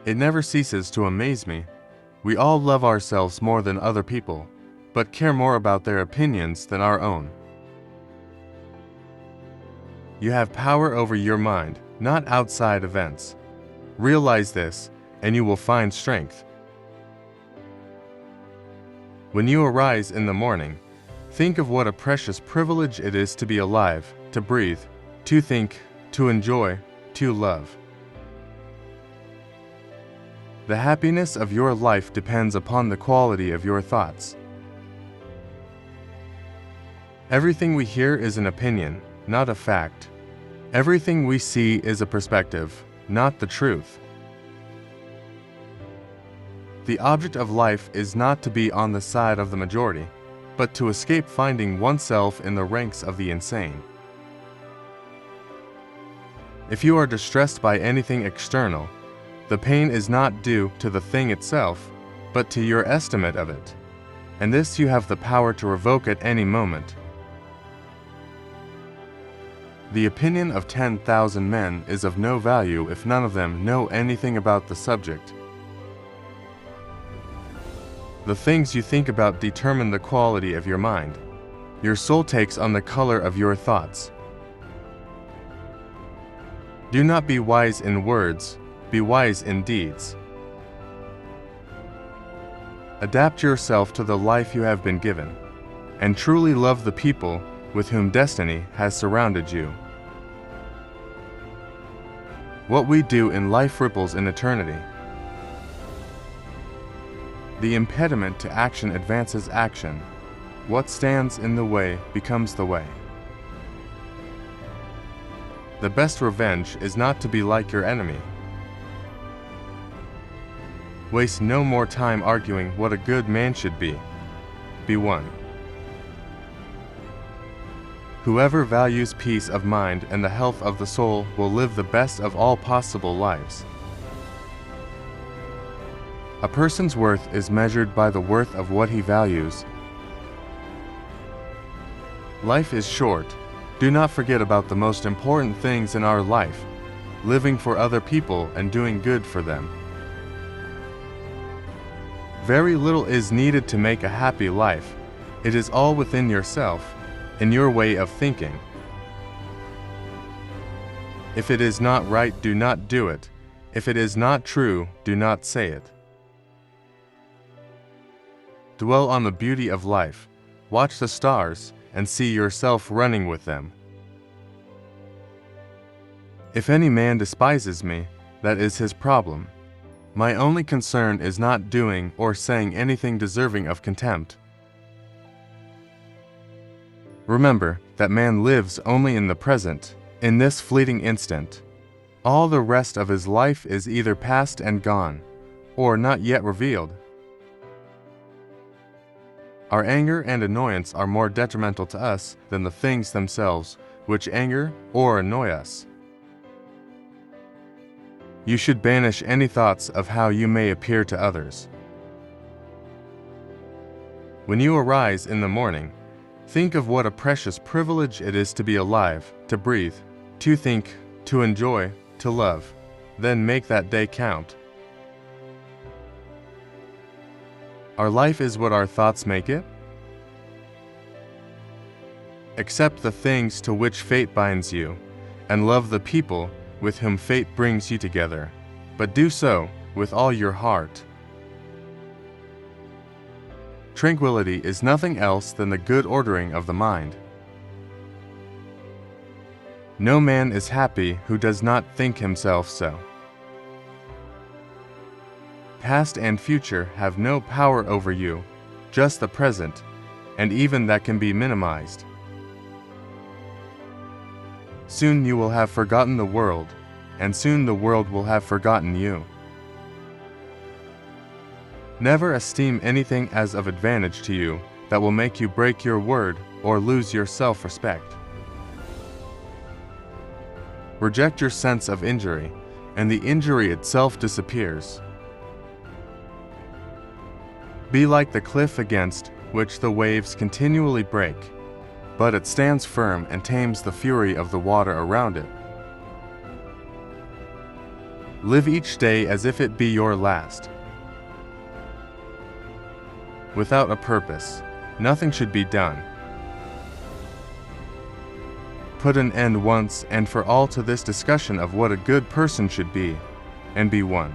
It never ceases to amaze me. We all love ourselves more than other people, but care more about their opinions than our own. You have power over your mind, not outside events. Realize this, and you will find strength. When you arise in the morning, think of what a precious privilege it is to be alive, to breathe, to think, to enjoy, to love. The happiness of your life depends upon the quality of your thoughts. Everything we hear is an opinion, not a fact. Everything we see is a perspective, not the truth. The object of life is not to be on the side of the majority, but to escape finding oneself in the ranks of the insane. If you are distressed by anything external, the pain is not due to the thing itself, but to your estimate of it, and this you have the power to revoke at any moment. The opinion of 10,000 men is of no value if none of them know anything about the subject. The things you think about determine the quality of your mind. Your soul takes on the color of your thoughts. Do not be wise in words, be wise in deeds. Adapt yourself to the life you have been given, and truly love the people with whom destiny has surrounded you. What we do in life ripples in eternity. The impediment to action advances action. What stands in the way becomes the way. The best revenge is not to be like your enemy. Waste no more time arguing what a good man should be. Be one. Whoever values peace of mind and the health of the soul will live the best of all possible lives. A person's worth is measured by the worth of what he values. Life is short. Do not forget about the most important things in our life, living for other people and doing good for them. Very little is needed to make a happy life. It is all within yourself, in your way of thinking. If it is not right, do not do it. If it is not true, do not say it. Dwell on the beauty of life. Watch the stars and see yourself running with them. If any man despises me, that is his problem. My only concern is not doing or saying anything deserving of contempt. Remember that man lives only in the present, in this fleeting instant. All the rest of his life is either past and gone, or not yet revealed. Our anger and annoyance are more detrimental to us than the things themselves which anger or annoy us. You should banish any thoughts of how you may appear to others. When you arise in the morning, think of what a precious privilege it is to be alive, to breathe, to think, to enjoy, to love. Then make that day count. Our life is what our thoughts make it. Accept the things to which fate binds you, and love the people with whom fate brings you together, but do so with all your heart. Tranquility is nothing else than the good ordering of the mind. No man is happy who does not think himself so. Past and future have no power over you, just the present, and even that can be minimized. Soon you will have forgotten the world, and soon the world will have forgotten you. Never esteem anything as of advantage to you that will make you break your word or lose your self-respect. Reject your sense of injury, and the injury itself disappears. Be like the cliff against which the waves continually break, but it stands firm and tames the fury of the water around it. Live each day as if it be your last. Without a purpose, nothing should be done. Put an end once and for all to this discussion of what a good person should be, and be one.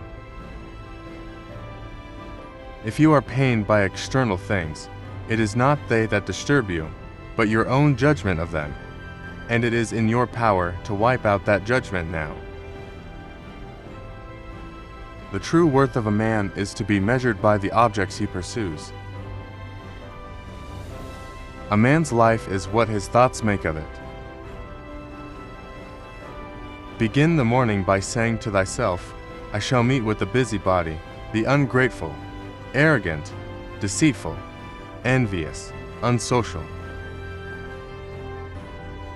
If you are pained by external things, it is not they that disturb you, but your own judgment of them, and it is in your power to wipe out that judgment now. The true worth of a man is to be measured by the objects he pursues. A man's life is what his thoughts make of it. Begin the morning by saying to thyself, I shall meet with the busybody, the ungrateful, arrogant, deceitful, envious, unsocial.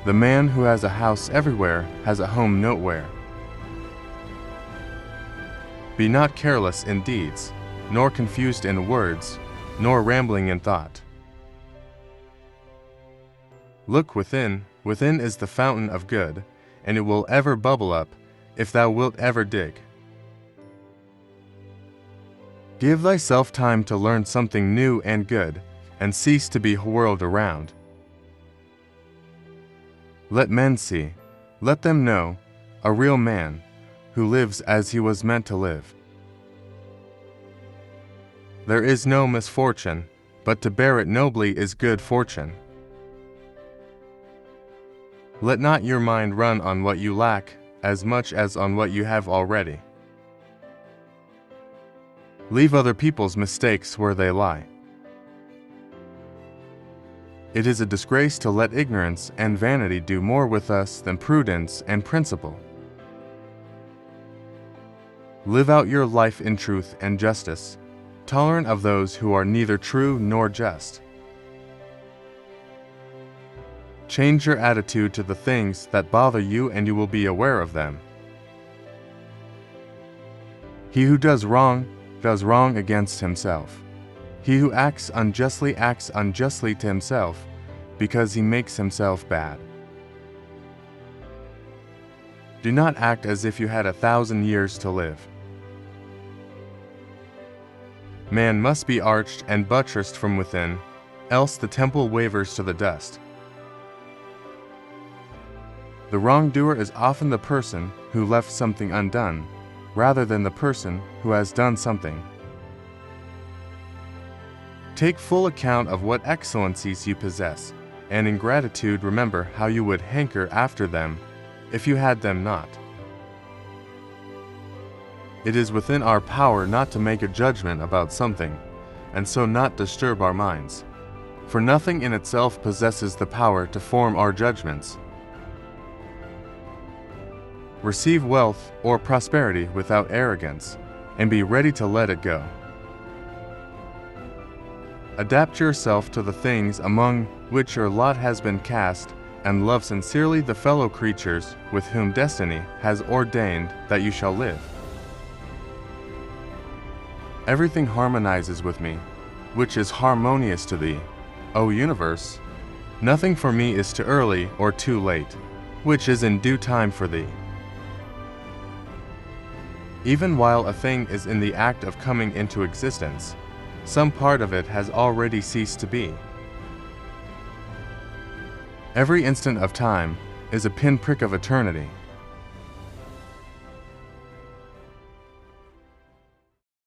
The man who has a house everywhere has a home nowhere. Be not careless in deeds, nor confused in words, nor rambling in thought. Look within, within is the fountain of good, and it will ever bubble up, if thou wilt ever dig. Give thyself time to learn something new and good, and cease to be whirled around. Let men see, let them know, a real man, who lives as he was meant to live. There is no misfortune, but to bear it nobly is good fortune. Let not your mind run on what you lack as much as on what you have already. Leave other people's mistakes where they lie. It is a disgrace to let ignorance and vanity do more with us than prudence and principle. Live out your life in truth and justice, tolerant of those who are neither true nor just. Change your attitude to the things that bother you and you will be aware of them. He who does wrong against himself. He who acts unjustly to himself, because he makes himself bad. Do not act as if you had 1,000 years to live. Man must be arched and buttressed from within, else the temple wavers to the dust. The wrongdoer is often the person who left something undone, rather than the person who has done something. Take full account of what excellencies you possess, and in gratitude remember how you would hanker after them if you had them not. It is within our power not to make a judgment about something, and so not disturb our minds, for nothing in itself possesses the power to form our judgments. Receive wealth or prosperity without arrogance, and be ready to let it go. Adapt yourself to the things among which your lot has been cast, and love sincerely the fellow creatures with whom destiny has ordained that you shall live. Everything harmonizes with me, which is harmonious to thee, O universe. Nothing for me is too early or too late, which is in due time for thee. Even while a thing is in the act of coming into existence, some part of it has already ceased to be. Every instant of time is a pinprick of eternity.